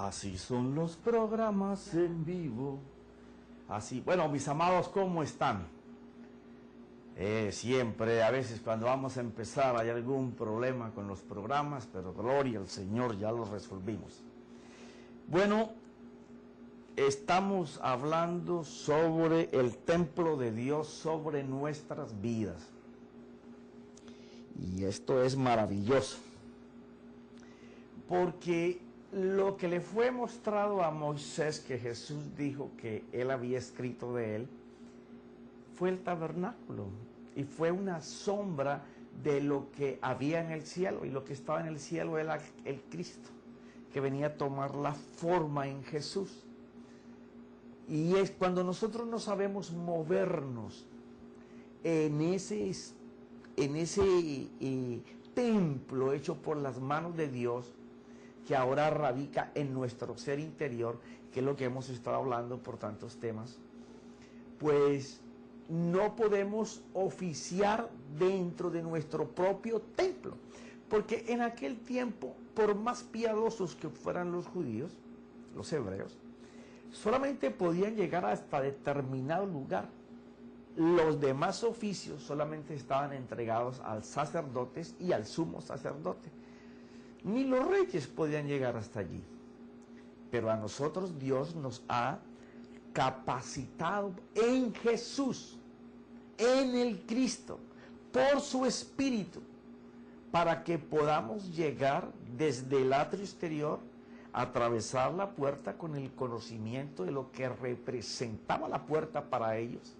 Así son los programas en vivo. Así, bueno, mis amados, ¿cómo están? Siempre, a veces cuando vamos a empezar hay algún problema con los programas, pero gloria al Señor, ya lo resolvimos. Bueno, estamos hablando sobre el templo de Dios, sobre nuestras vidas. Y esto es maravilloso, porque lo que le fue mostrado a Moisés, que Jesús dijo que él había escrito de él, fue el tabernáculo, y fue una sombra de lo que había en el cielo, y lo que estaba en el cielo era el Cristo, que venía a tomar la forma en Jesús. Y es cuando nosotros no sabemos movernos en ese templo hecho por las manos de Dios, que ahora radica en nuestro ser interior, que es lo que hemos estado hablando por tantos temas, pues no podemos oficiar dentro de nuestro propio templo, porque en aquel tiempo, por más piadosos que fueran los judíos, los hebreos, solamente podían llegar hasta determinado lugar. Los demás oficios solamente estaban entregados al sacerdotes y al sumo sacerdote. Ni los reyes podían llegar hasta allí. Pero a nosotros Dios nos ha capacitado en Jesús, en el Cristo, por su Espíritu, para que podamos llegar desde el atrio exterior, atravesar la puerta con el conocimiento de lo que representaba la puerta para ellos.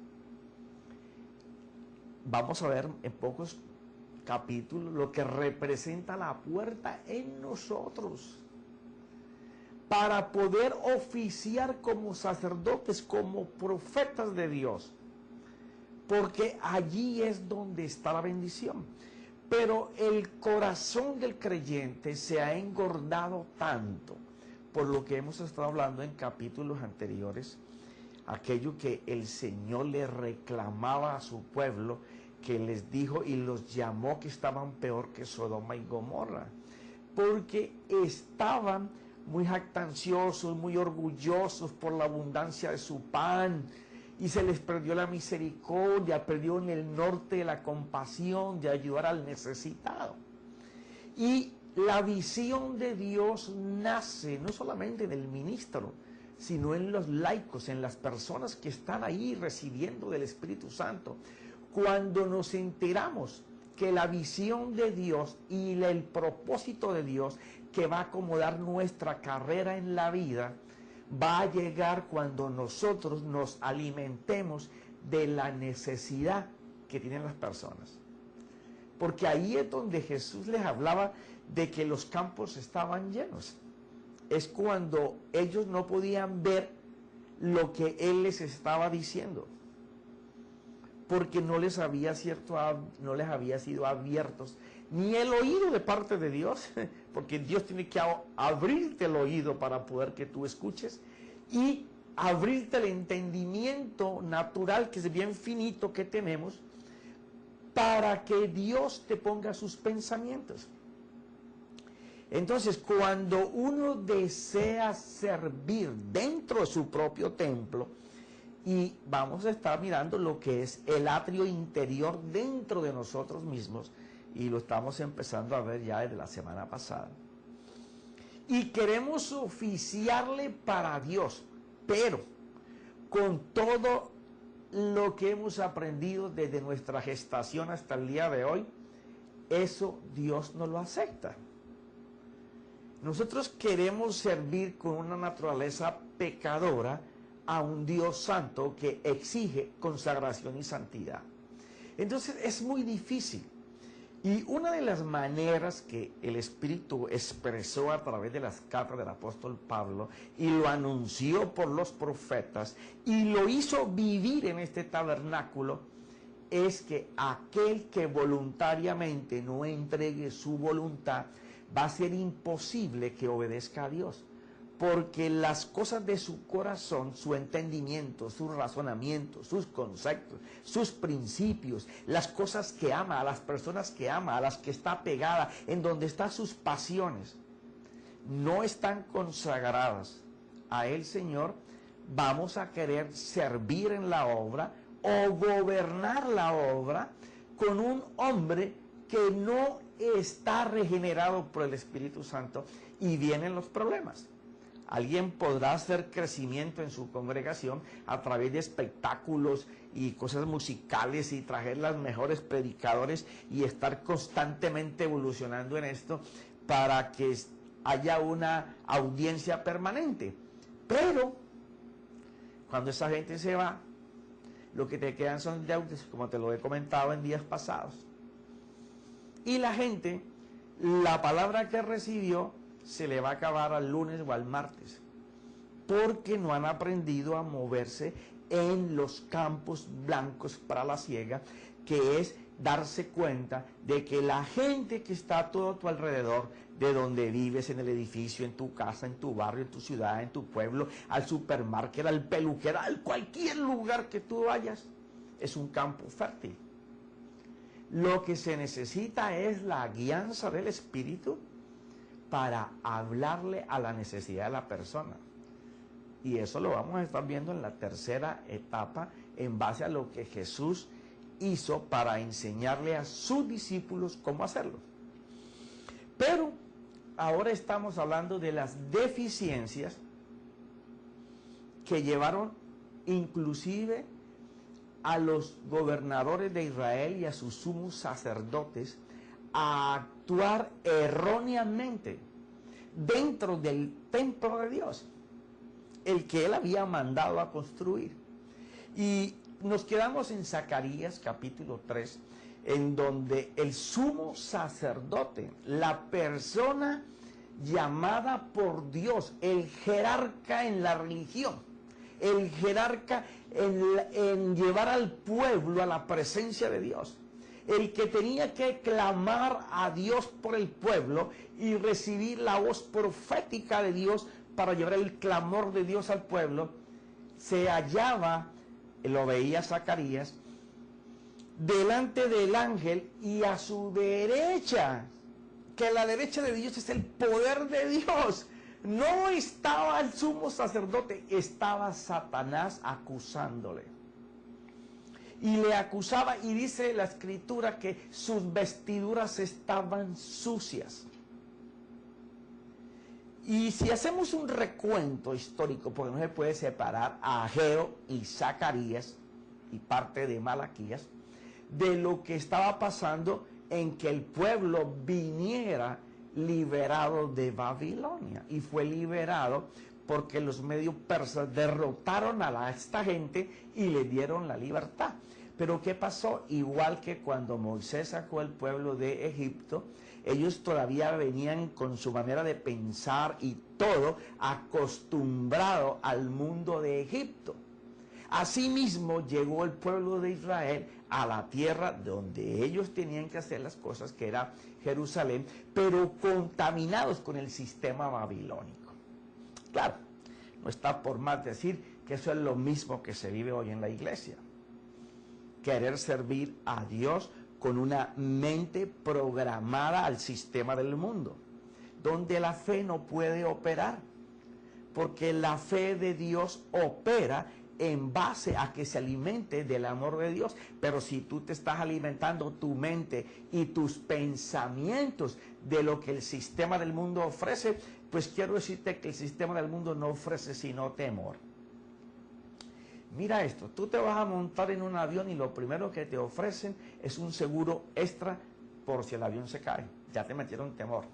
Vamos a ver en pocos capítulos lo que representa la puerta en nosotros, para poder oficiar como sacerdotes, como profetas de Dios, porque allí es donde está la bendición. Pero el corazón del creyente se ha engordado tanto, por lo que hemos estado hablando en capítulos anteriores, aquello que el Señor le reclamaba a su pueblo, que les dijo y los llamó que estaban peor que Sodoma y Gomorra, porque estaban muy jactanciosos, muy orgullosos por la abundancia de su pan, y se les perdió la misericordia, perdió en el norte la compasión de ayudar al necesitado. Y la visión de Dios nace no solamente en el ministro, sino en los laicos, en las personas que están ahí recibiendo del Espíritu Santo. Cuando nos enteramos que la visión de Dios y el propósito de Dios que va a acomodar nuestra carrera en la vida, va a llegar cuando nosotros nos alimentemos de la necesidad que tienen las personas. Porque ahí es donde Jesús les hablaba de que los campos estaban llenos. Es cuando ellos no podían ver lo que Él les estaba diciendo, porque no les había sido abiertos ni el oído de parte de Dios, porque Dios tiene que abrirte el oído para poder que tú escuches, y abrirte el entendimiento natural, que es bien finito, que tenemos, para que Dios te ponga sus pensamientos. Entonces, cuando uno desea servir dentro de su propio templo, y vamos a estar mirando lo que es el atrio interior dentro de nosotros mismos, y lo estamos empezando a ver ya desde la semana pasada. Y queremos oficiarle para Dios, pero con todo lo que hemos aprendido desde nuestra gestación hasta el día de hoy, eso Dios no lo acepta. Nosotros queremos servir con una naturaleza pecadora a un Dios santo que exige consagración y santidad. Entonces es muy difícil. Y una de las maneras que el Espíritu expresó a través de las cartas del apóstol Pablo, y lo anunció por los profetas, y lo hizo vivir en este tabernáculo, es que aquel que voluntariamente no entregue su voluntad, va a ser imposible que obedezca a Dios. Porque las cosas de su corazón, su entendimiento, sus razonamientos, sus conceptos, sus principios, las cosas que ama, a las personas que ama, a las que está pegada, en donde están sus pasiones, no están consagradas a el Señor, vamos a querer servir en la obra o gobernar la obra con un hombre que no está regenerado por el Espíritu Santo, y vienen los problemas. Alguien podrá hacer crecimiento en su congregación a través de espectáculos y cosas musicales y traer los mejores predicadores y estar constantemente evolucionando en esto para que haya una audiencia permanente. Pero cuando esa gente se va, lo que te quedan son deudas, como te lo he comentado en días pasados. Y la gente, la palabra que recibió, se le va a acabar al lunes o al martes, porque no han aprendido a moverse en los campos blancos para la siega, que es darse cuenta de que la gente que está a todo tu alrededor, de donde vives, en el edificio, en tu casa, en tu barrio, en tu ciudad, en tu pueblo, al supermercado, al peluquero, a cualquier lugar que tú vayas, es un campo fértil. Lo que se necesita es la guianza del Espíritu para hablarle a la necesidad de la persona. Y eso lo vamos a estar viendo en la tercera etapa, en base a lo que Jesús hizo para enseñarle a sus discípulos cómo hacerlo. Pero ahora estamos hablando de las deficiencias que llevaron inclusive a los gobernadores de Israel y a sus sumos sacerdotes a actuar erróneamente dentro del templo de Dios, el que él había mandado a construir. Y nos quedamos en Zacarías capítulo 3, en donde el sumo sacerdote, la persona llamada por Dios, el jerarca en la religión, el jerarca en llevar al pueblo a la presencia de Dios, el que tenía que clamar a Dios por el pueblo y recibir la voz profética de Dios para llevar el clamor de Dios al pueblo, se hallaba, lo veía Zacarías, delante del ángel, y a su derecha, que la derecha de Dios es el poder de Dios, no estaba el sumo sacerdote, estaba Satanás acusándole. Y le acusaba, y dice la escritura que sus vestiduras estaban sucias. Y si hacemos un recuento histórico, porque no se puede separar a Ageo y Zacarías y parte de Malaquías, de lo que estaba pasando en que el pueblo viniera liberado de Babilonia, y fue liberado porque los medios persas derrotaron a esta gente y le dieron la libertad. Pero ¿qué pasó? Igual que cuando Moisés sacó al pueblo de Egipto, ellos todavía venían con su manera de pensar y todo acostumbrado al mundo de Egipto. Asimismo llegó el pueblo de Israel a la tierra donde ellos tenían que hacer las cosas, que era Jerusalén, pero contaminados con el sistema babilónico. Claro, no está por más decir que eso es lo mismo que se vive hoy en la iglesia. Querer servir a Dios con una mente programada al sistema del mundo, donde la fe no puede operar, porque la fe de Dios opera en base a que se alimente del amor de Dios. Pero si tú te estás alimentando tu mente y tus pensamientos de lo que el sistema del mundo ofrece, pues quiero decirte que el sistema del mundo no ofrece sino temor. Mira esto, tú te vas a montar en un avión y lo primero que te ofrecen es un seguro extra por si el avión se cae. Ya te metieron temor.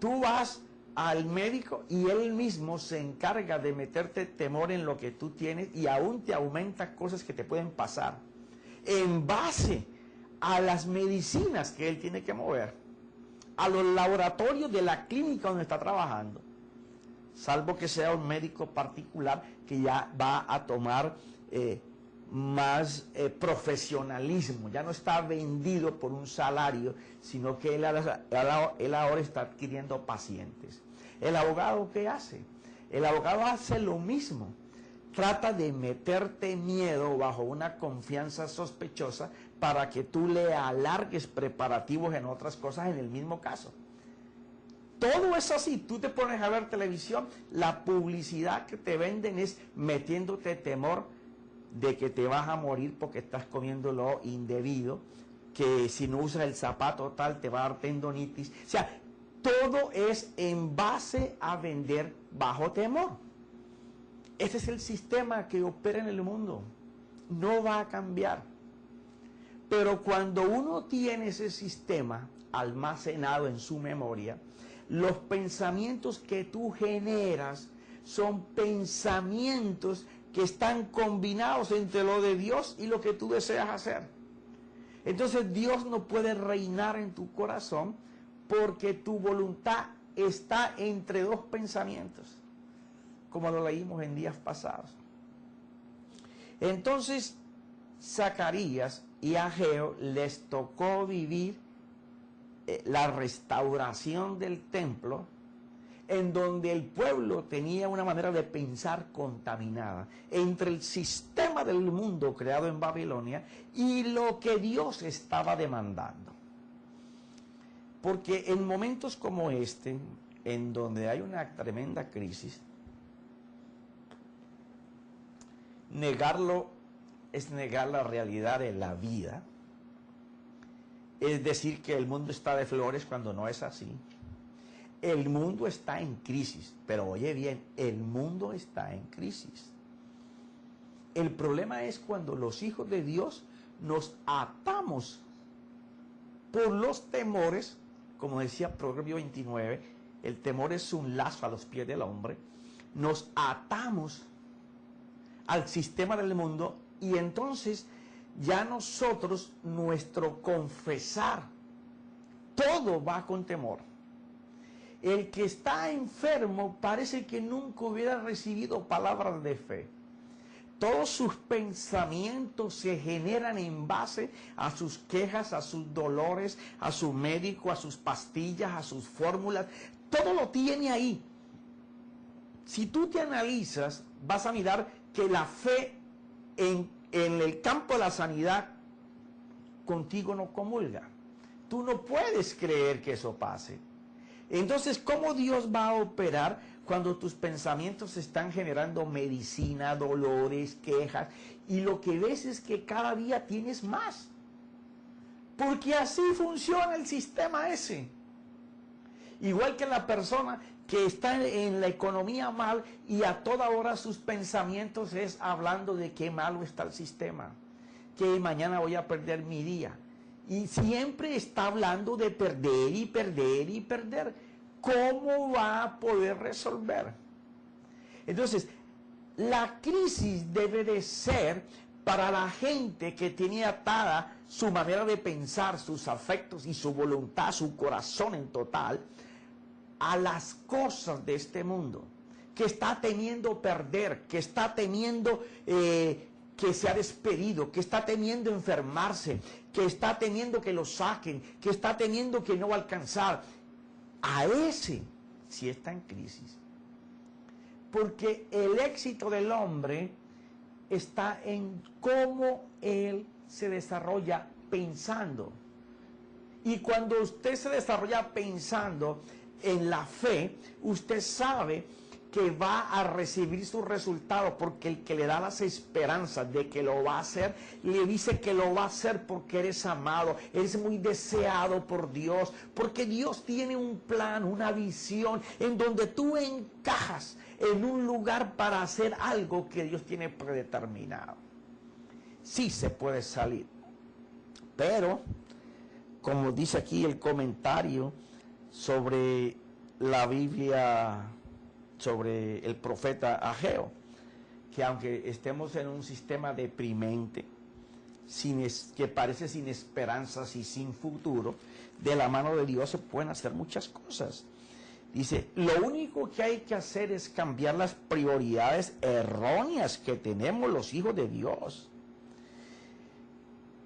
Tú vas al médico y él mismo se encarga de meterte temor en lo que tú tienes, y aún te aumenta cosas que te pueden pasar en base a las medicinas que él tiene que mover, a los laboratorios de la clínica donde está trabajando, salvo que sea un médico particular que ya va a tomar más profesionalismo, ya no está vendido por un salario, sino que él ahora está adquiriendo pacientes. ¿El abogado qué hace? El abogado hace lo mismo, trata de meterte miedo bajo una confianza sospechosa para que tú le alargues preparativos en otras cosas en el mismo caso. Todo es así. Tú te pones a ver televisión, la publicidad que te venden es metiéndote temor de que te vas a morir porque estás comiendo lo indebido, que si no usas el zapato tal te va a dar tendonitis. O sea, todo es en base a vender bajo temor. Ese es el sistema que opera en el mundo. No va a cambiar. Pero cuando uno tiene ese sistema almacenado en su memoria, los pensamientos que tú generas son pensamientos que están combinados entre lo de Dios y lo que tú deseas hacer. Entonces Dios no puede reinar en tu corazón porque tu voluntad está entre dos pensamientos, como lo leímos en días pasados. Entonces Zacarías y Ageo les tocó vivir la restauración del templo, en donde el pueblo tenía una manera de pensar contaminada entre el sistema del mundo creado en Babilonia y lo que Dios estaba demandando. Porque en momentos como este, en donde hay una tremenda crisis, negarlo es negar la realidad de la vida. Es decir, que el mundo está de flores cuando no es así. El mundo está en crisis, pero oye bien, el mundo está en crisis. El problema es cuando los hijos de Dios nos atamos por los temores, como decía Proverbio 29, el temor es un lazo a los pies del hombre, nos atamos al sistema del mundo y entonces ya nosotros, nuestro confesar, todo va con temor. El que está enfermo parece que nunca hubiera recibido palabras de fe. Todos sus pensamientos se generan en base a sus quejas, a sus dolores, a su médico, a sus pastillas, a sus fórmulas. Todo lo tiene ahí. Si tú te analizas, vas a mirar que la fe en el campo de la sanidad contigo no comulga. Tú no puedes creer que eso pase. Entonces, ¿cómo Dios va a operar cuando tus pensamientos están generando medicina, dolores, quejas? Y lo que ves es que cada día tienes más. Porque así funciona el sistema ese. Igual que la persona que está en la economía mal y a toda hora sus pensamientos es hablando de qué malo está el sistema, que mañana voy a perder mi día. Y siempre está hablando de perder y perder y perder. ¿Cómo va a poder resolver? Entonces, la crisis debe de ser para la gente que tiene atada su manera de pensar, sus afectos y su voluntad, su corazón en total, a las cosas de este mundo, que está temiendo perder, que está temiendo que sea despedido, que está temiendo enfermarse, que está temiendo que lo saquen, que está temiendo que no va a alcanzar. A ese sí está en crisis. Porque el éxito del hombre está en cómo él se desarrolla pensando. Y cuando usted se desarrolla pensando en la fe, usted sabe que va a recibir sus resultados, porque el que le da las esperanzas de que lo va a hacer, le dice que lo va a hacer porque eres amado, eres muy deseado por Dios, porque Dios tiene un plan, una visión, en donde tú encajas en un lugar para hacer algo que Dios tiene predeterminado. Sí se puede salir, pero como dice aquí el comentario sobre la Biblia, sobre el profeta Ageo, que aunque estemos en un sistema deprimente, que parece sin esperanzas y sin futuro, de la mano de Dios se pueden hacer muchas cosas. Dice, lo único que hay que hacer es cambiar las prioridades erróneas que tenemos los hijos de Dios.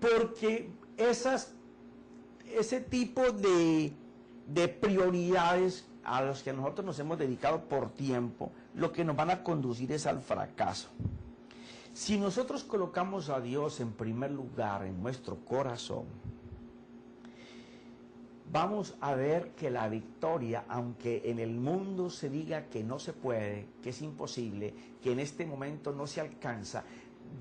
Porque ese tipo de prioridades a los que nosotros nos hemos dedicado por tiempo, lo que nos van a conducir es al fracaso. Si nosotros colocamos a Dios en primer lugar en nuestro corazón, vamos a ver que la victoria, aunque en el mundo se diga que no se puede, que es imposible, que en este momento no se alcanza,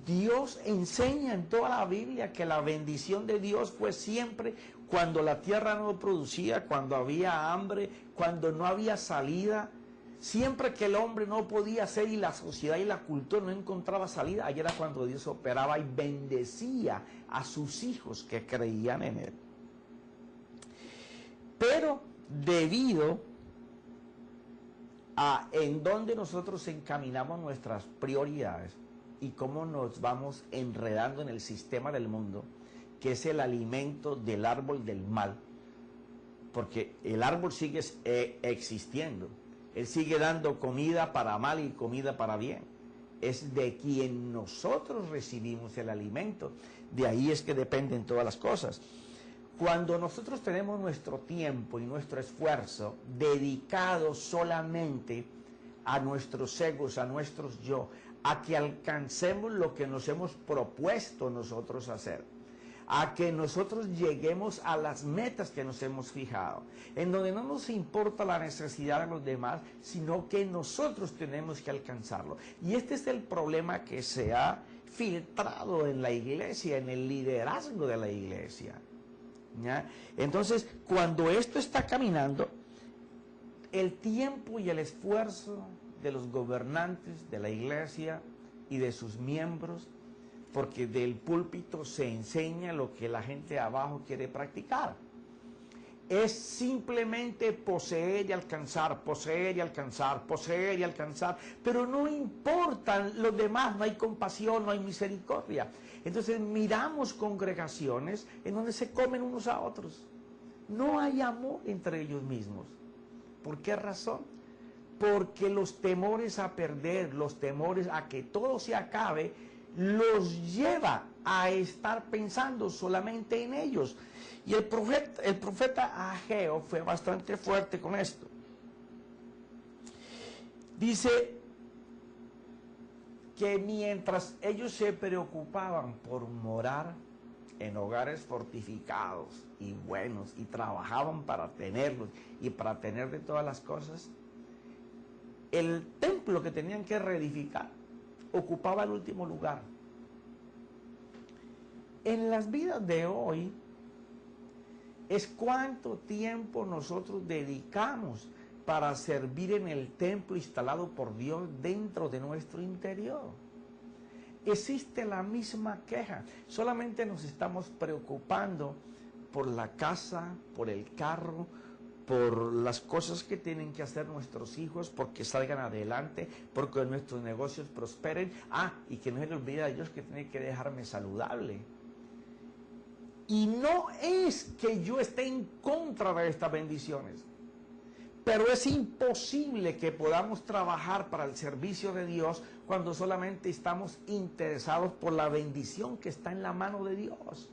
Dios enseña en toda la Biblia que la bendición de Dios fue siempre cuando la tierra no producía, cuando había hambre, cuando no había salida. Siempre que el hombre no podía hacer y la sociedad y la cultura no encontraba salida, ahí era cuando Dios operaba y bendecía a sus hijos que creían en Él. Pero debido a en dónde nosotros encaminamos nuestras prioridades y cómo nos vamos enredando en el sistema del mundo, que es el alimento del árbol del mal, porque el árbol sigue existiendo. Él sigue dando comida para mal y comida para bien. Es de quien nosotros recibimos el alimento. De ahí es que dependen todas las cosas. Cuando nosotros tenemos nuestro tiempo y nuestro esfuerzo dedicado solamente a nuestros egos, a nuestros yo, a que alcancemos lo que nos hemos propuesto nosotros hacer, a que nosotros lleguemos a las metas que nos hemos fijado, en donde no nos importa la necesidad de los demás, sino que nosotros tenemos que alcanzarlo. Y este es el problema que se ha filtrado en la iglesia, en el liderazgo de la iglesia, ¿ya? Entonces, cuando esto está caminando, el tiempo y el esfuerzo de los gobernantes de la iglesia y de sus miembros, porque del púlpito se enseña lo que la gente de abajo quiere practicar. Es simplemente poseer y alcanzar, poseer y alcanzar, poseer y alcanzar, pero no importan los demás, no hay compasión, no hay misericordia. Entonces miramos congregaciones en donde se comen unos a otros. No hay amor entre ellos mismos. ¿Por qué razón? Porque los temores a perder, los temores a que todo se acabe, los lleva a estar pensando solamente en ellos. Y el profeta Ageo fue bastante fuerte con esto. Dice que mientras ellos se preocupaban por morar en hogares fortificados y buenos y trabajaban para tenerlos y para tener de todas las cosas, el templo que tenían que reedificar ocupaba el último lugar. En las vidas de hoy es cuánto tiempo nosotros dedicamos para servir en el templo instalado por Dios dentro de nuestro interior. Existe la misma queja, solamente nos estamos preocupando por la casa, por el carro, por las cosas que tienen que hacer nuestros hijos, porque salgan adelante, porque nuestros negocios prosperen. Y que no se le olvide a Dios que tiene que dejarme saludable. Y no es que yo esté en contra de estas bendiciones, pero es imposible que podamos trabajar para el servicio de Dios cuando solamente estamos interesados por la bendición que está en la mano de Dios.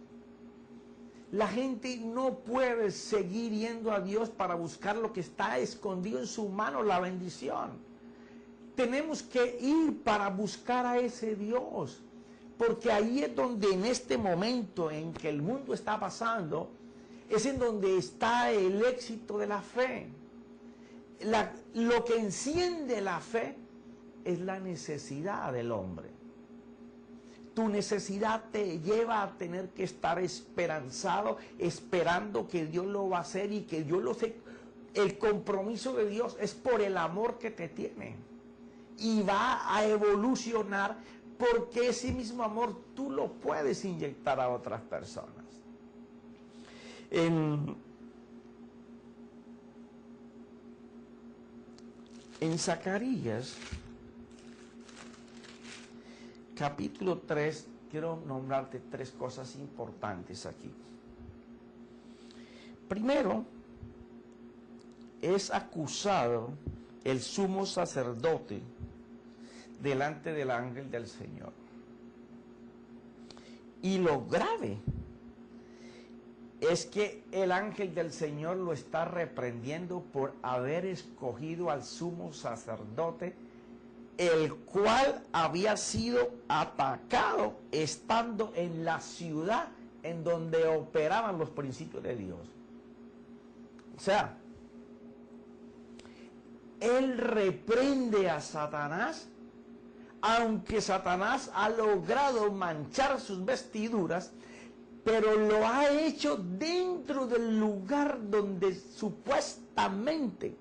La gente no puede seguir yendo a Dios para buscar lo que está escondido en su mano, la bendición. Tenemos que ir para buscar a ese Dios, porque ahí es donde en este momento en que el mundo está pasando, es en donde está el éxito de la fe. Lo que enciende la fe es la necesidad del hombre. Tu necesidad te lleva a tener que estar esperanzado, esperando que Dios lo va a hacer y que Dios lo sé. El compromiso de Dios es por el amor que te tiene. Y va a evolucionar porque ese mismo amor tú lo puedes inyectar a otras personas. En Zacarías, capítulo 3, quiero nombrarte 3 cosas importantes aquí. Primero, es acusado el sumo sacerdote delante del ángel del Señor. Y lo grave es que el ángel del Señor lo está reprendiendo por haber escogido al sumo sacerdote, el cual había sido atacado estando en la ciudad en donde operaban los principios de Dios. O sea, él reprende a Satanás, aunque Satanás ha logrado manchar sus vestiduras, pero lo ha hecho dentro del lugar donde supuestamente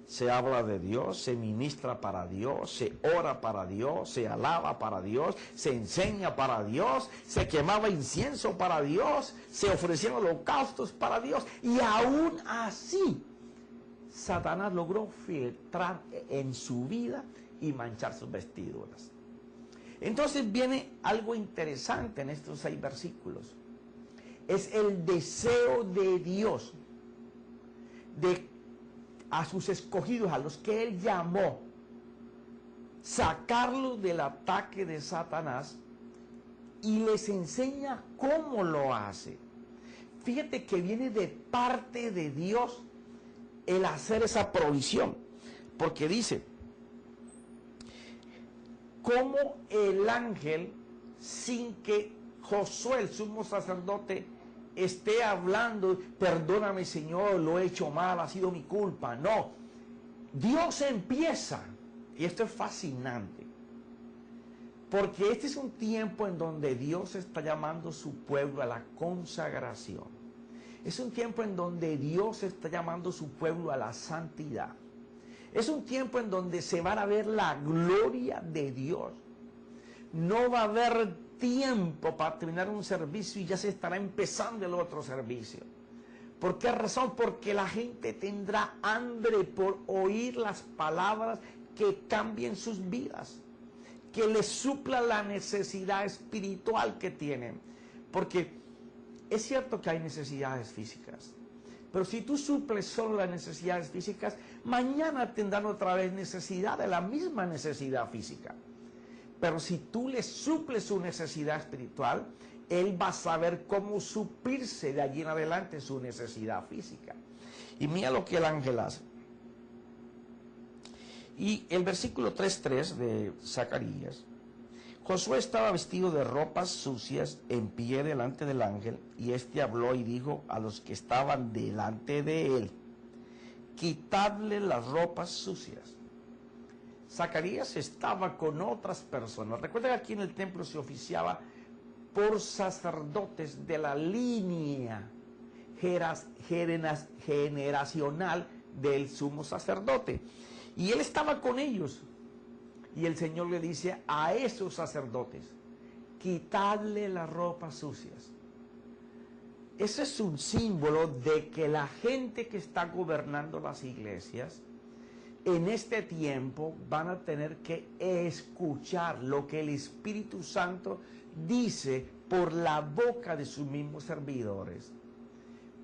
se habla de Dios, se ministra para Dios, se ora para Dios, se alaba para Dios, se enseña para Dios, se quemaba incienso para Dios, se ofrecían holocaustos para Dios, y aún así Satanás logró filtrar en su vida y manchar sus vestiduras. Entonces viene algo interesante en estos 6 versículos. Es el deseo de Dios de a sus escogidos, a los que Él llamó, sacarlos del ataque de Satanás, y les enseña cómo lo hace. Fíjate que viene de parte de Dios el hacer esa provisión, porque dice, como el ángel, sin que Josué, el sumo sacerdote, esté hablando, perdóname Señor, lo he hecho mal, ha sido mi culpa. No, Dios empieza, y esto es fascinante, porque este es un tiempo en donde Dios está llamando a su pueblo a la consagración. Es un tiempo en donde Dios está llamando a su pueblo a la santidad. Es un tiempo en donde se va a ver la gloria de Dios. No va a haber tiempo para terminar un servicio y ya se estará empezando el otro servicio. ¿Por qué razón? Porque la gente tendrá hambre por oír las palabras que cambien sus vidas, que les supla la necesidad espiritual que tienen. Porque es cierto que hay necesidades físicas, pero si tú suples solo las necesidades físicas, mañana tendrán otra vez necesidad de la misma necesidad física. Pero si tú le suples su necesidad espiritual, Él va a saber cómo suplirse de allí en adelante su necesidad física. Y mira lo que el ángel hace. Y el versículo 3:3 de Zacarías: Josué estaba vestido de ropas sucias en pie delante del ángel, y éste habló y dijo a los que estaban delante de él: quitadle las ropas sucias. Zacarías estaba con otras personas. Recuerda que aquí en el templo se oficiaba por sacerdotes de la línea generacional del sumo sacerdote. Y él estaba con ellos. Y el Señor le dice a esos sacerdotes: quitadle las ropas sucias. Ese es un símbolo de que la gente que está gobernando las iglesias en este tiempo van a tener que escuchar lo que el Espíritu Santo dice por la boca de sus mismos servidores.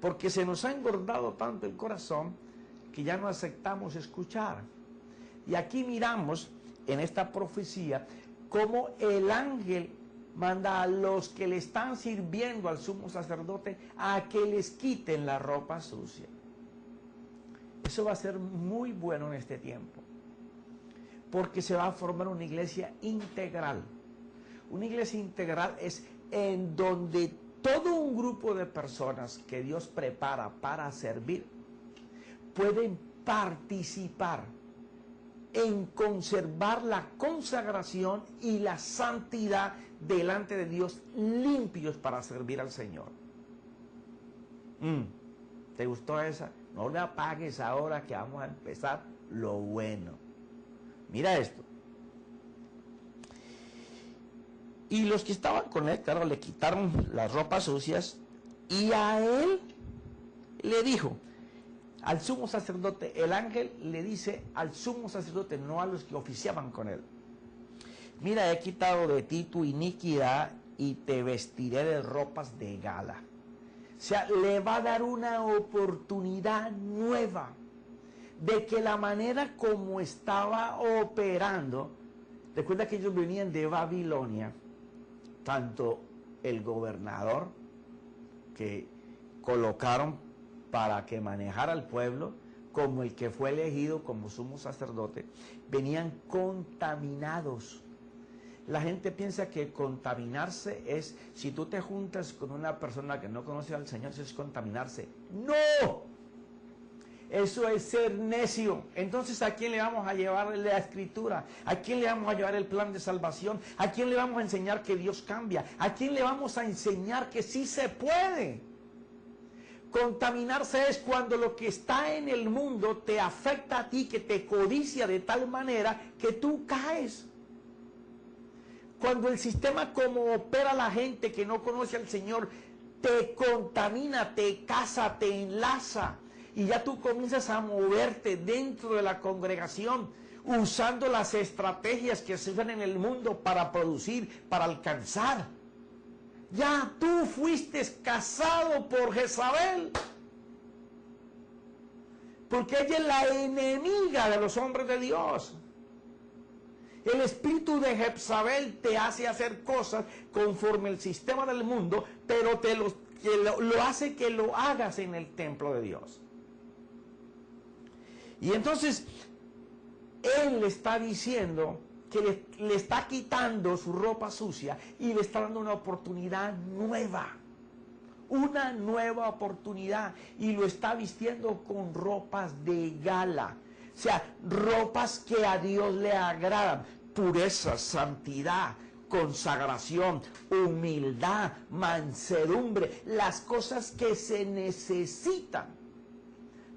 Porque se nos ha engordado tanto el corazón que ya no aceptamos escuchar. Y aquí miramos en esta profecía cómo el ángel manda a los que le están sirviendo al sumo sacerdote a que les quiten la ropa sucia. Eso va a ser muy bueno en este tiempo, porque se va a formar una iglesia integral. Una iglesia integral es en donde todo un grupo de personas que Dios prepara para servir pueden participar en conservar la consagración y la santidad delante de Dios, limpios para servir al Señor. ¿Te gustó esa? No le apagues ahora que vamos a empezar lo bueno. Mira esto. Y los que estaban con él, claro, le quitaron las ropas sucias, y a él le dijo, al sumo sacerdote, el ángel le dice al sumo sacerdote, no a los que oficiaban con él: mira, he quitado de ti tu iniquidad y te vestiré de ropas de gala. O sea, le va a dar una oportunidad nueva de que la manera como estaba operando, recuerda que ellos venían de Babilonia, tanto el gobernador que colocaron para que manejara al pueblo, como el que fue elegido como sumo sacerdote, venían contaminados. La gente piensa que contaminarse es, si tú te juntas con una persona que no conoce al Señor, eso es contaminarse. ¡No! Eso es ser necio. Entonces, ¿a quién le vamos a llevar la Escritura? ¿A quién le vamos a llevar el plan de salvación? ¿A quién le vamos a enseñar que Dios cambia? ¿A quién le vamos a enseñar que sí se puede? Contaminarse es cuando lo que está en el mundo te afecta a ti, que te codicia de tal manera que tú caes. Cuando el sistema como opera la gente que no conoce al Señor, te contamina, te casa, te enlaza. Y ya tú comienzas a moverte dentro de la congregación, usando las estrategias que se usan en el mundo para producir, para alcanzar. Ya tú fuiste casado por Jezabel. Porque ella es la enemiga de los hombres de Dios. El espíritu de Jezabel te hace hacer cosas conforme el sistema del mundo, pero lo hace que lo hagas en el templo de Dios. Y entonces, él le está diciendo que le está quitando su ropa sucia y le está dando una oportunidad nueva. Una nueva oportunidad. Y lo está vistiendo con ropas de gala. O sea, ropas que a Dios le agradan. Pureza, santidad, consagración, humildad, mansedumbre. Las cosas que se necesitan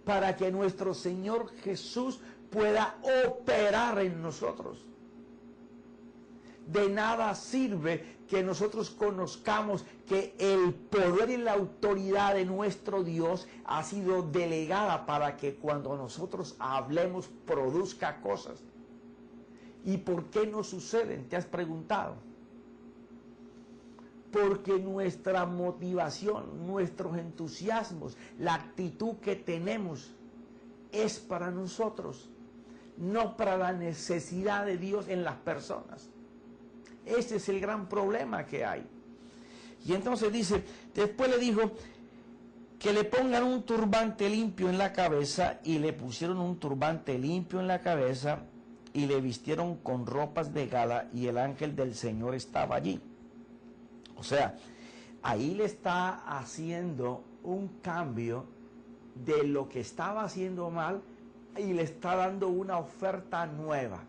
para que nuestro Señor Jesús pueda operar en nosotros. De nada sirve que nosotros conozcamos que el poder y la autoridad de nuestro Dios ha sido delegada para que cuando nosotros hablemos produzca cosas. ¿Y por qué no suceden? ¿Te has preguntado? Porque nuestra motivación, nuestros entusiasmos, la actitud que tenemos es para nosotros, no para la necesidad de Dios en las personas. Ese es el gran problema que hay. Y entonces dice, después le dijo que le pongan un turbante limpio en la cabeza, y le pusieron un turbante limpio en la cabeza y le vistieron con ropas de gala, y el ángel del Señor estaba allí. O sea, ahí le está haciendo un cambio de lo que estaba haciendo mal y le está dando una oferta nueva.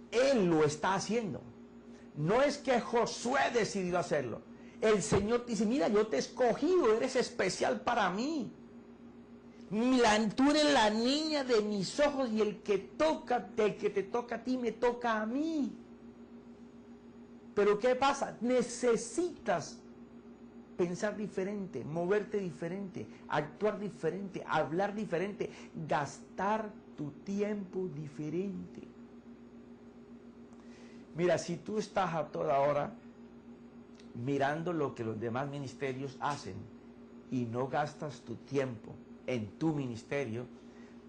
Él lo está haciendo. No es que Josué decidió hacerlo. El Señor dice, mira, yo te he escogido, eres especial para mí. Tú eres la niña de mis ojos, y el que te toca a ti, me toca a mí. Pero ¿qué pasa? Necesitas pensar diferente, moverte diferente, actuar diferente, hablar diferente, gastar tu tiempo diferente. Mira, si tú estás a toda hora mirando lo que los demás ministerios hacen y no gastas tu tiempo en tu ministerio,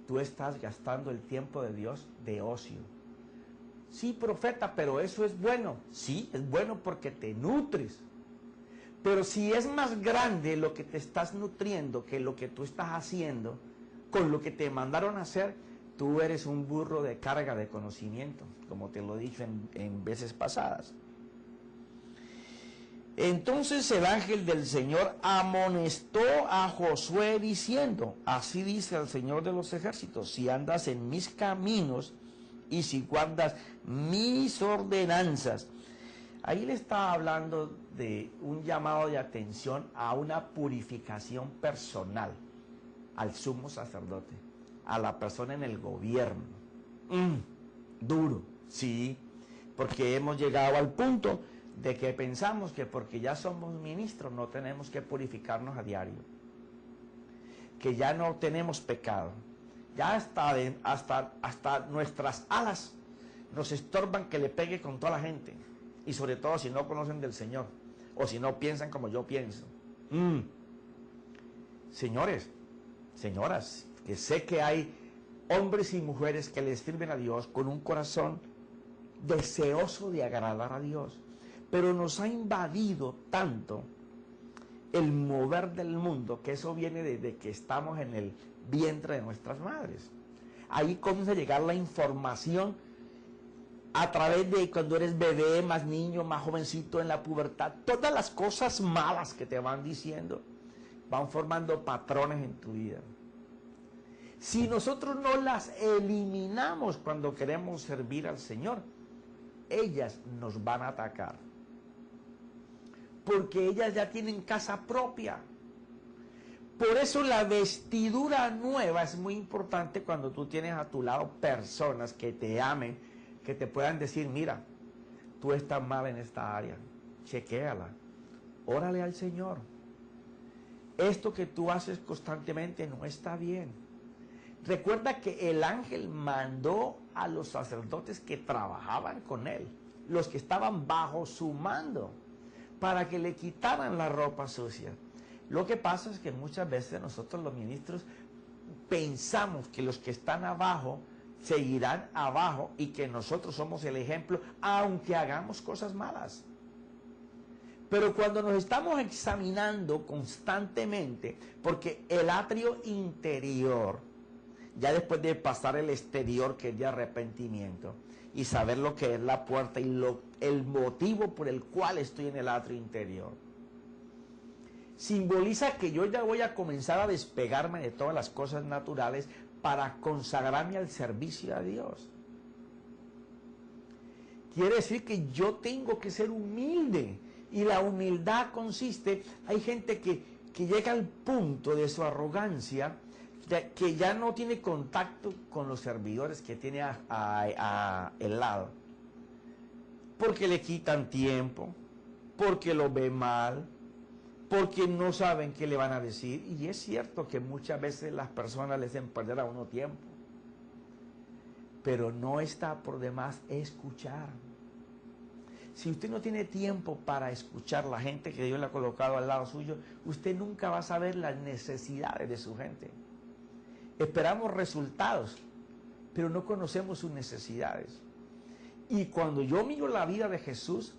tú estás gastando el tiempo de Dios de ocio. Sí, profeta, pero eso es bueno. Sí, es bueno porque te nutres. Pero si es más grande lo que te estás nutriendo que lo que tú estás haciendo con lo que te mandaron a hacer, tú eres un burro de carga de conocimiento, como te lo he dicho en veces pasadas. Entonces el ángel del Señor amonestó a Josué diciendo, así dice el Señor de los ejércitos, si andas en mis caminos y si guardas mis ordenanzas. Ahí le está hablando de un llamado de atención a una purificación personal al sumo sacerdote, a la persona en el gobierno. Duro, sí, porque hemos llegado al punto de que pensamos que porque ya somos ministros no tenemos que purificarnos a diario, que ya no tenemos pecado, ya hasta nuestras alas nos estorban que le pegue con toda la gente, y sobre todo si no conocen del Señor, o si no piensan como yo pienso. Señores, señoras, que sé que hay hombres y mujeres que le sirven a Dios con un corazón deseoso de agradar a Dios, pero nos ha invadido tanto el mover del mundo, que eso viene desde que estamos en el vientre de nuestras madres. Ahí comienza a llegar la información a través de cuando eres bebé, más niño, más jovencito en la pubertad, todas las cosas malas que te van diciendo van formando patrones en tu vida. Si nosotros no las eliminamos cuando queremos servir al Señor, ellas nos van a atacar. Porque ellas ya tienen casa propia. Por eso la vestidura nueva es muy importante cuando tú tienes a tu lado personas que te amen, que te puedan decir, mira, tú estás mal en esta área, chequéala, órale al Señor. Esto que tú haces constantemente no está bien. Recuerda que el ángel mandó a los sacerdotes que trabajaban con él, los que estaban bajo su mando, para que le quitaran la ropa sucia. Lo que pasa es que muchas veces nosotros los ministros pensamos que los que están abajo seguirán abajo y que nosotros somos el ejemplo, aunque hagamos cosas malas. Pero cuando nos estamos examinando constantemente, porque el atrio interior, ya después de pasar el exterior, que es de arrepentimiento, y saber lo que es la puerta y el motivo por el cual estoy en el atrio interior, simboliza que yo ya voy a comenzar a despegarme de todas las cosas naturales para consagrarme al servicio a Dios. Quiere decir que yo tengo que ser humilde, y la humildad consiste, hay gente que llega al punto de su arrogancia, que ya no tiene contacto con los servidores que tiene el lado, porque le quitan tiempo, porque lo ve mal, porque no saben qué le van a decir. Y es cierto que muchas veces las personas les hacen perder a uno tiempo, pero no está por demás escuchar. Si usted no tiene tiempo para escuchar la gente que Dios le ha colocado al lado suyo, usted nunca va a saber las necesidades de su gente. Esperamos resultados, pero no conocemos sus necesidades. Y cuando yo miro la vida de Jesús,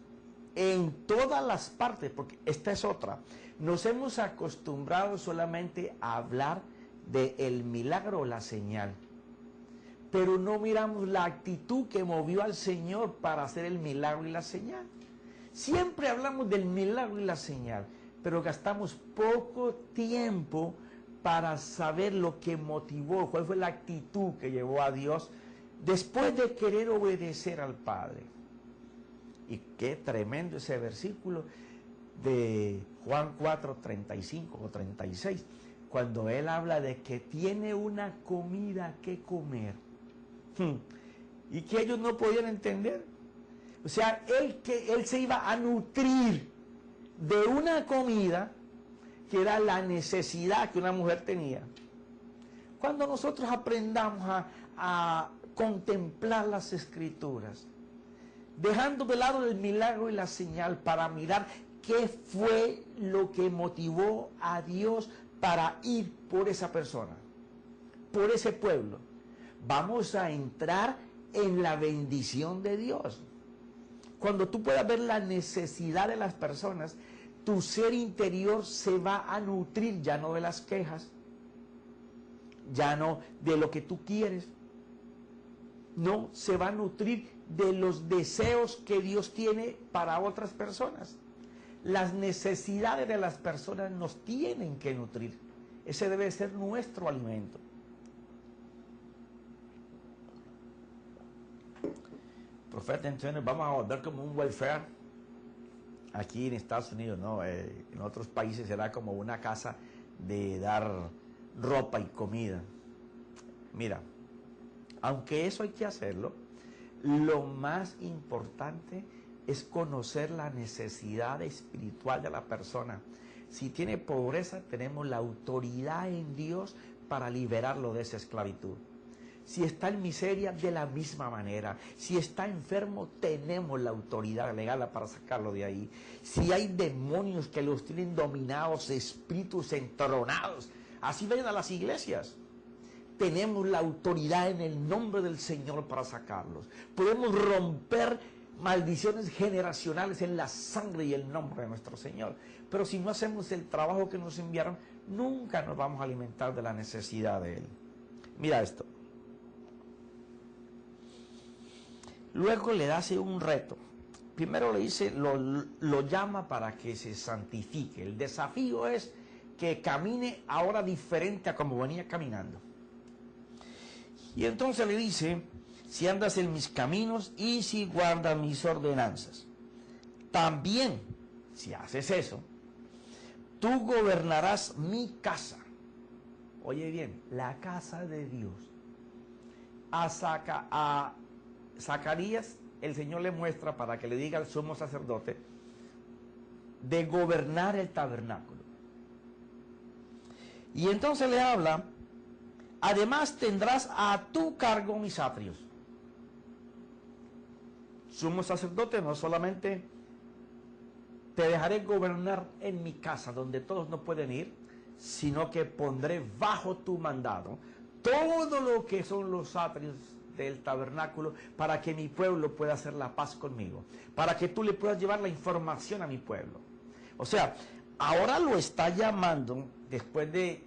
en todas las partes, porque esta es otra, nos hemos acostumbrado solamente a hablar del milagro o la señal, pero no miramos la actitud que movió al Señor para hacer el milagro y la señal. Siempre hablamos del milagro y la señal, pero gastamos poco tiempo para saber lo que motivó, cuál fue la actitud que llevó a Dios después de querer obedecer al Padre. Y qué tremendo ese versículo de Juan 4, 35 o 36, cuando él habla de que tiene una comida que comer. Y que ellos no podían entender. O sea, él se iba a nutrir de una comida que era la necesidad que una mujer tenía. Cuando nosotros aprendamos a contemplar las Escrituras, dejando de lado el milagro y la señal para mirar qué fue lo que motivó a Dios para ir por esa persona, por ese pueblo, vamos a entrar en la bendición de Dios. Cuando tú puedas ver la necesidad de las personas, tu ser interior se va a nutrir ya no de las quejas, ya no de lo que tú quieres, no, se va a nutrir de los deseos que Dios tiene para otras personas. Las necesidades de las personas nos tienen que nutrir. Ese debe ser nuestro alimento. Profeta, entonces vamos a volver como un welfare. Aquí en Estados Unidos, ¿no? En otros países será como una casa de dar ropa y comida. Mira, aunque eso hay que hacerlo, lo más importante es conocer la necesidad espiritual de la persona. Si tiene pobreza, tenemos la autoridad en Dios para liberarlo de esa esclavitud. Si está en miseria, de la misma manera. Si está enfermo, tenemos la autoridad legal para sacarlo de ahí. Si hay demonios que los tienen dominados, espíritus entronados, así vayan a las iglesias. Tenemos la autoridad en el nombre del Señor para sacarlos. Podemos romper maldiciones generacionales en la sangre y el nombre de nuestro Señor. Pero si no hacemos el trabajo que nos enviaron, nunca nos vamos a alimentar de la necesidad de Él. Mira esto. Luego le hace un reto. Primero le dice, lo llama para que se santifique. El desafío es que camine ahora diferente a como venía caminando. Y entonces le dice, si andas en mis caminos y si guardas mis ordenanzas. También, si haces eso, tú gobernarás mi casa. Oye bien, la casa de Dios. A Zacarías, el Señor le muestra para que le diga al sumo sacerdote de gobernar el tabernáculo. Y entonces le habla, además tendrás a tu cargo mis atrios. Sumo sacerdote, no solamente te dejaré gobernar en mi casa, donde todos no pueden ir, sino que pondré bajo tu mandado todo lo que son los atrios del tabernáculo, para que mi pueblo pueda hacer la paz conmigo, para que tú le puedas llevar la información a mi pueblo. O sea, ahora lo está llamando, después de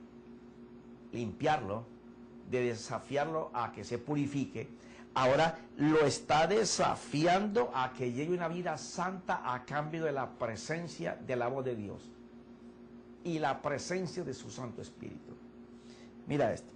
limpiarlo, de desafiarlo a que se purifique, ahora lo está desafiando a que lleve una vida santa a cambio de la presencia de la voz de Dios y la presencia de su Santo Espíritu. Mira esto.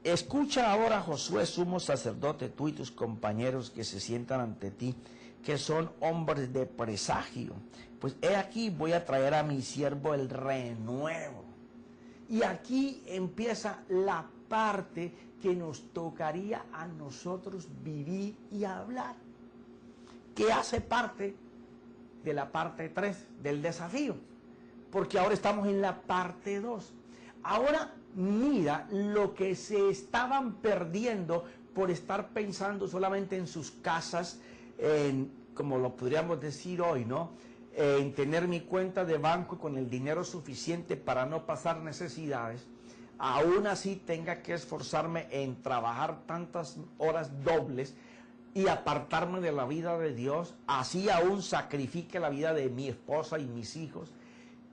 Escucha ahora, Josué, sumo sacerdote, tú y tus compañeros que se sientan ante ti, que son hombres de presagio. Pues he aquí, voy a traer a mi siervo el renuevo. Y aquí empieza la parte que nos tocaría a nosotros vivir y hablar, que hace parte de la parte 3 del desafío, porque ahora estamos en la parte 2. Ahora mira lo que se estaban perdiendo por estar pensando solamente en sus casas, como lo podríamos decir hoy, ¿no? En tener mi cuenta de banco con el dinero suficiente para no pasar necesidades. Aún así tenga que esforzarme en trabajar tantas horas dobles y apartarme de la vida de Dios, así aún sacrifique la vida de mi esposa y mis hijos,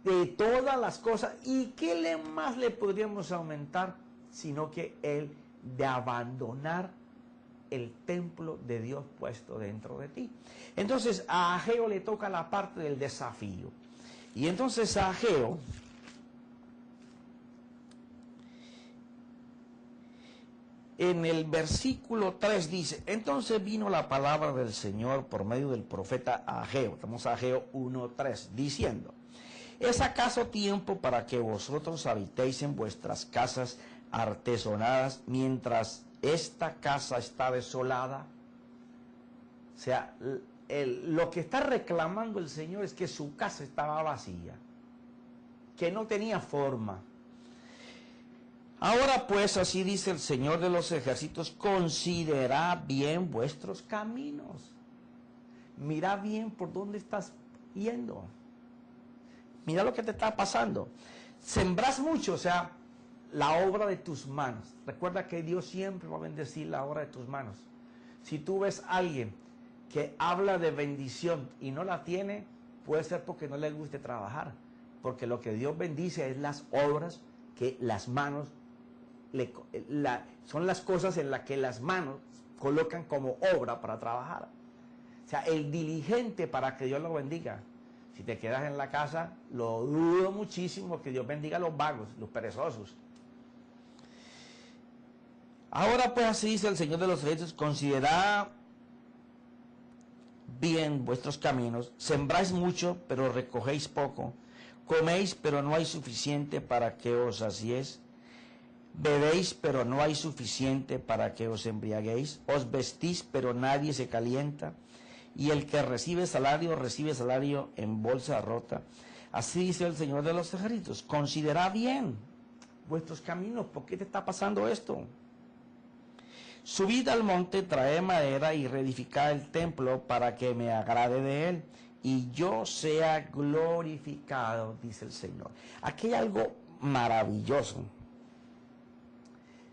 de todas las cosas. ¿Y qué más le podríamos aumentar? Sino que el de abandonar el templo de Dios puesto dentro de ti. Entonces a Ageo le toca la parte del desafío. Y entonces a Ageo, en el versículo 3 dice, entonces vino la palabra del Señor por medio del profeta Ageo, estamos a Ageo 1:3, diciendo, ¿es acaso tiempo para que vosotros habitéis en vuestras casas artesonadas mientras esta casa está desolada? O sea, lo que está reclamando el Señor es que su casa estaba vacía, que no tenía forma. Ahora pues, así dice el Señor de los ejércitos, considerad bien vuestros caminos. Mira bien por dónde estás yendo. Mira lo que te está pasando. Sembrás mucho, o sea, la obra de tus manos. Recuerda que Dios siempre va a bendecir la obra de tus manos. Si tú ves a alguien que habla de bendición y no la tiene, puede ser porque no le guste trabajar. Porque lo que Dios bendice es las obras que las manos son las cosas en las que las manos colocan como obra para trabajar. O sea, el diligente para que Dios lo bendiga. Si te quedas en la casa, lo dudo muchísimo que Dios bendiga a los vagos, los perezosos. Ahora pues así dice el Señor de los ejércitos, considerad bien vuestros caminos, sembráis mucho, pero recogéis poco, coméis, pero no hay suficiente para que os saciéis, bebéis, pero no hay suficiente para que os embriaguéis, os vestís, pero nadie se calienta, y el que recibe salario en bolsa rota. Así dice el Señor de los ejércitos, considerad bien vuestros caminos. ¿Por qué te está pasando esto? Subid al monte, traed madera y reedificad el templo para que me agrade de él y yo sea glorificado, dice el Señor. Aquí hay algo maravilloso.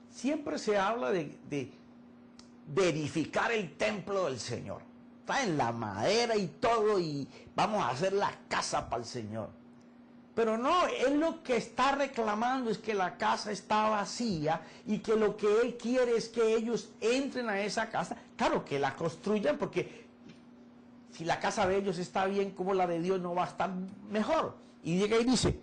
Siempre se habla de edificar el templo del Señor. Traen la madera y todo y vamos a hacer la casa para el Señor. Pero no, él lo que está reclamando es que la casa está vacía y que lo que él quiere es que ellos entren a esa casa. Claro, que la construyan, porque si la casa de ellos está bien, como la de Dios no va a estar mejor. Y llega y dice,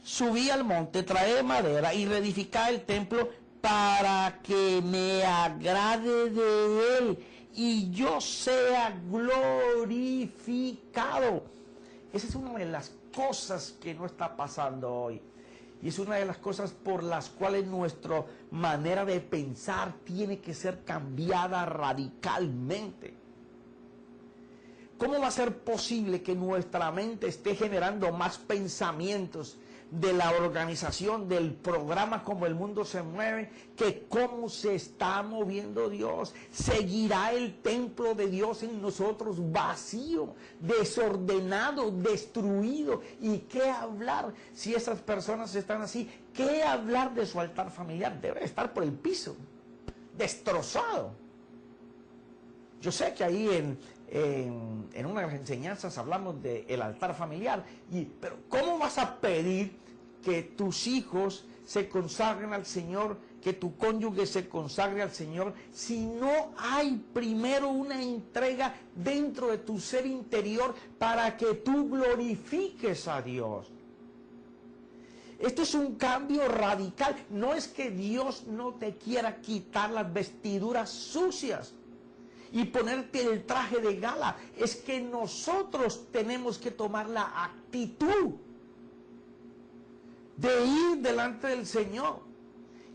subí al monte, trae madera y reedificá el templo para que me agrade de él y yo sea glorificado. Esa es una de las cosas que no está pasando hoy. Y es una de las cosas por las cuales nuestra manera de pensar tiene que ser cambiada radicalmente. ¿Cómo va a ser posible que nuestra mente esté generando más pensamientos de la organización, del programa como el mundo se mueve, que cómo se está moviendo Dios? ¿Seguirá el templo de Dios en nosotros vacío, desordenado, destruido? ¿Y qué hablar si esas personas están así? ¿Qué hablar de su altar familiar? Debe estar por el piso, destrozado. Yo sé que ahí en una de las enseñanzas hablamos del altar familiar, pero ¿cómo vas a pedir que tus hijos se consagren al Señor, que tu cónyuge se consagre al Señor, si no hay primero una entrega dentro de tu ser interior para que tú glorifiques a Dios? Esto es un cambio radical. No es que Dios no te quiera quitar las vestiduras sucias y ponerte el traje de gala, es que nosotros tenemos que tomar la actitud de ir delante del Señor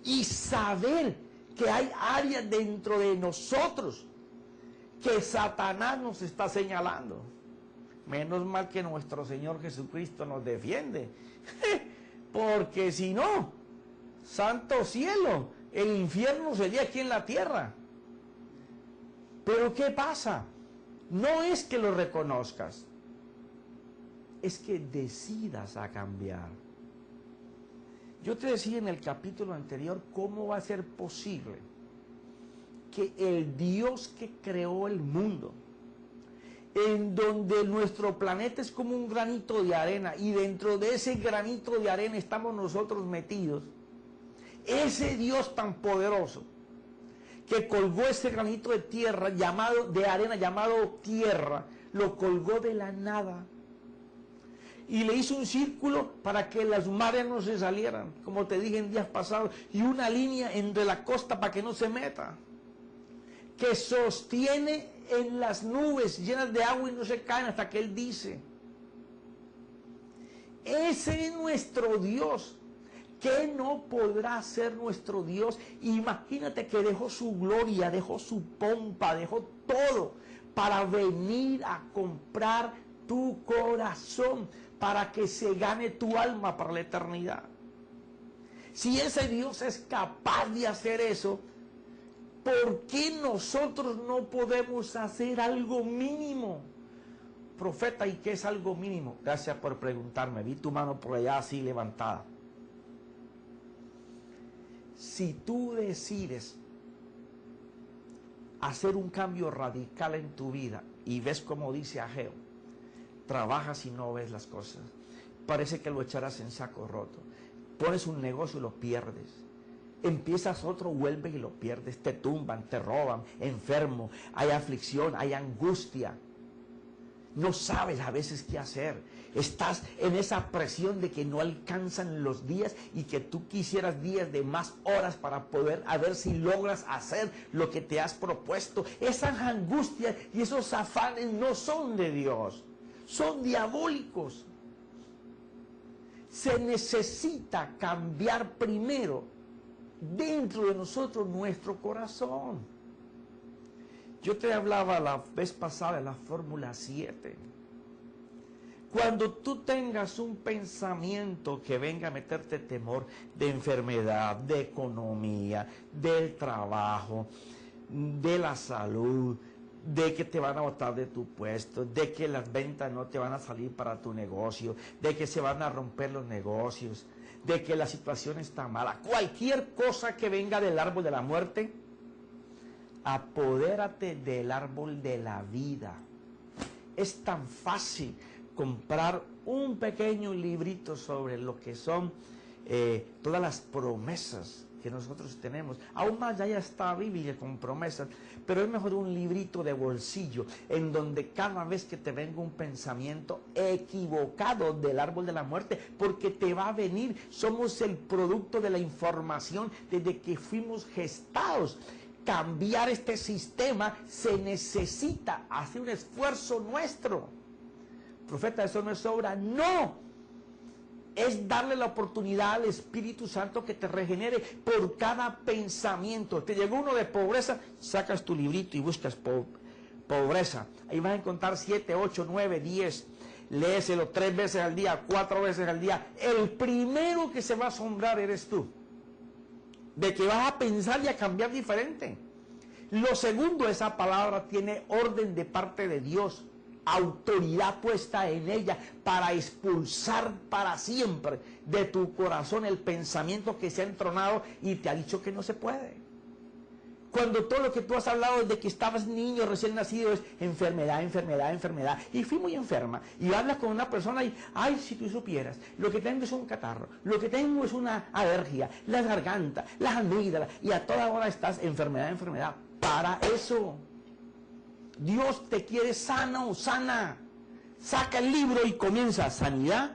y saber que hay áreas dentro de nosotros que Satanás nos está señalando. Menos mal que nuestro Señor Jesucristo nos defiende, porque si no, santo cielo, el infierno sería aquí en la tierra. Pero ¿qué pasa? No es que lo reconozcas, es que decidas a cambiar. Yo te decía en el capítulo anterior cómo va a ser posible que el Dios que creó el mundo, en donde nuestro planeta es como un granito de arena y dentro de ese granito de arena estamos nosotros metidos, ese Dios tan poderoso que colgó ese granito de tierra de arena llamado tierra, lo colgó de la nada y le hizo un círculo para que las mares no se salieran, como te dije en días pasados, y una línea entre la costa para que no se meta, que sostiene en las nubes llenas de agua y no se caen hasta que Él dice. Ese es nuestro Dios. ¿Qué no podrá ser nuestro Dios? Imagínate que dejó su gloria, dejó su pompa, dejó todo para venir a comprar tu corazón, para que se gane tu alma para la eternidad. Si ese Dios es capaz de hacer eso, ¿por qué nosotros no podemos hacer algo mínimo? Profeta, ¿y qué es algo mínimo? Gracias por preguntarme, vi tu mano por allá así levantada. Si tú decides hacer un cambio radical en tu vida y ves como dice Ageo, trabajas y no ves las cosas, parece que lo echarás en saco roto. Pones un negocio y lo pierdes. Empiezas otro, vuelves y lo pierdes. Te tumban, te roban, enfermo, hay aflicción, hay angustia. No sabes a veces qué hacer. Estás en esa presión de que no alcanzan los días y que tú quisieras días de más horas para poder a ver si logras hacer lo que te has propuesto. Esas angustias y esos afanes no son de Dios, son diabólicos. Se necesita cambiar primero dentro de nosotros nuestro corazón. Yo te hablaba la vez pasada de la fórmula 7. Cuando tú tengas un pensamiento que venga a meterte temor de enfermedad, de economía, del trabajo, de la salud, de que te van a botar de tu puesto, de que las ventas no te van a salir para tu negocio, de que se van a romper los negocios, de que la situación está mala, cualquier cosa que venga del árbol de la muerte, apodérate del árbol de la vida. Es tan fácil comprar un pequeño librito sobre lo que son todas las promesas que nosotros tenemos. Aún más, ya está Biblia con promesas, pero es mejor un librito de bolsillo en donde cada vez que te venga un pensamiento equivocado del árbol de la muerte, porque te va a venir, somos el producto de la información desde que fuimos gestados. Cambiar este sistema se necesita hacer un esfuerzo nuestro. Profeta, eso no es obra, no. Es darle la oportunidad al Espíritu Santo que te regenere por cada pensamiento. Te llegó uno de pobreza, sacas tu librito y buscas pobreza. Ahí vas a encontrar 7, 8, 9, 10. Léeselo 3 veces al día, 4 veces al día. El primero que se va a asombrar eres tú. De que vas a pensar y a cambiar diferente. Lo segundo, esa palabra tiene orden de parte de Dios. Autoridad puesta en ella para expulsar para siempre de tu corazón el pensamiento que se ha entronado y te ha dicho que no se puede. Cuando todo lo que tú has hablado desde que estabas niño, recién nacido, es enfermedad, enfermedad, enfermedad, y fui muy enferma, y hablas con una persona y, ay, si tú supieras, lo que tengo es un catarro, lo que tengo es una alergia, la garganta, las amígdalas, y a toda hora estás enfermedad, enfermedad. Para eso. Dios te quiere sano, sana. Saca el libro y comienza sanidad.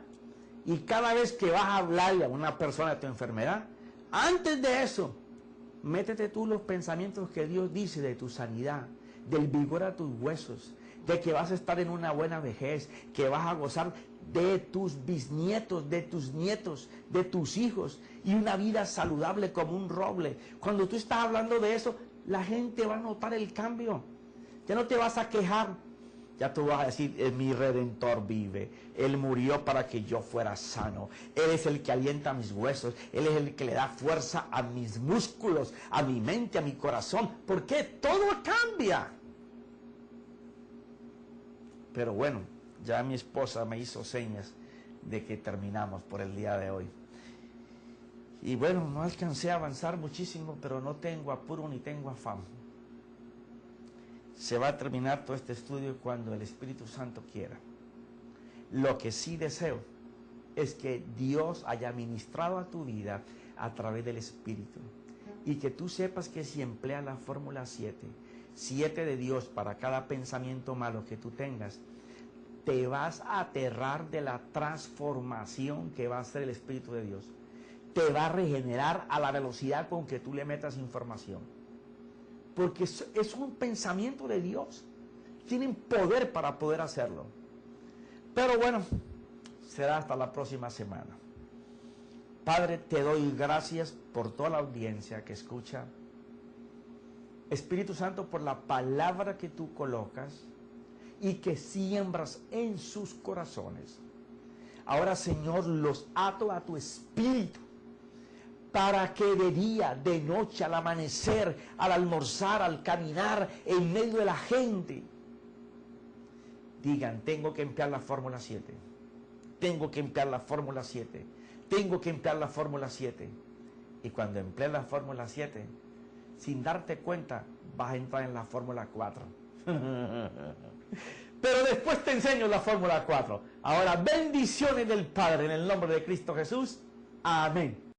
Y cada vez que vas a hablarle a una persona de tu enfermedad, antes de eso, métete tú los pensamientos que Dios dice de tu sanidad, del vigor a tus huesos, de que vas a estar en una buena vejez, que vas a gozar de tus bisnietos, de tus nietos, de tus hijos, y una vida saludable como un roble. Cuando tú estás hablando de eso, la gente va a notar el cambio. Ya no te vas a quejar, ya tú vas a decir, mi Redentor vive, Él murió para que yo fuera sano, Él es el que alienta mis huesos, Él es el que le da fuerza a mis músculos, a mi mente, a mi corazón, porque todo cambia. Pero bueno, ya mi esposa me hizo señas de que terminamos por el día de hoy. Y bueno, no alcancé a avanzar muchísimo, pero no tengo apuro ni tengo afán. Se va a terminar todo este estudio cuando el Espíritu Santo quiera. Lo que sí deseo es que Dios haya ministrado a tu vida a través del Espíritu. Y que tú sepas que si empleas la fórmula 7 de Dios para cada pensamiento malo que tú tengas, te vas a aterrar de la transformación que va a hacer el Espíritu de Dios. Te va a regenerar a la velocidad con que tú le metas información. Porque es un pensamiento de Dios. Tienen poder para poder hacerlo. Pero bueno, será hasta la próxima semana. Padre, te doy gracias por toda la audiencia que escucha. Espíritu Santo, por la palabra que tú colocas y que siembras en sus corazones. Ahora, Señor, los ato a tu espíritu, para que de día, de noche, al amanecer, al almorzar, al caminar, en medio de la gente, digan, tengo que emplear la fórmula 7, tengo que emplear la fórmula 7, tengo que emplear la fórmula 7. Y cuando emplees la fórmula 7, sin darte cuenta, vas a entrar en la fórmula 4. Pero después te enseño la fórmula 4. Ahora, bendiciones del Padre en el nombre de Cristo Jesús. Amén.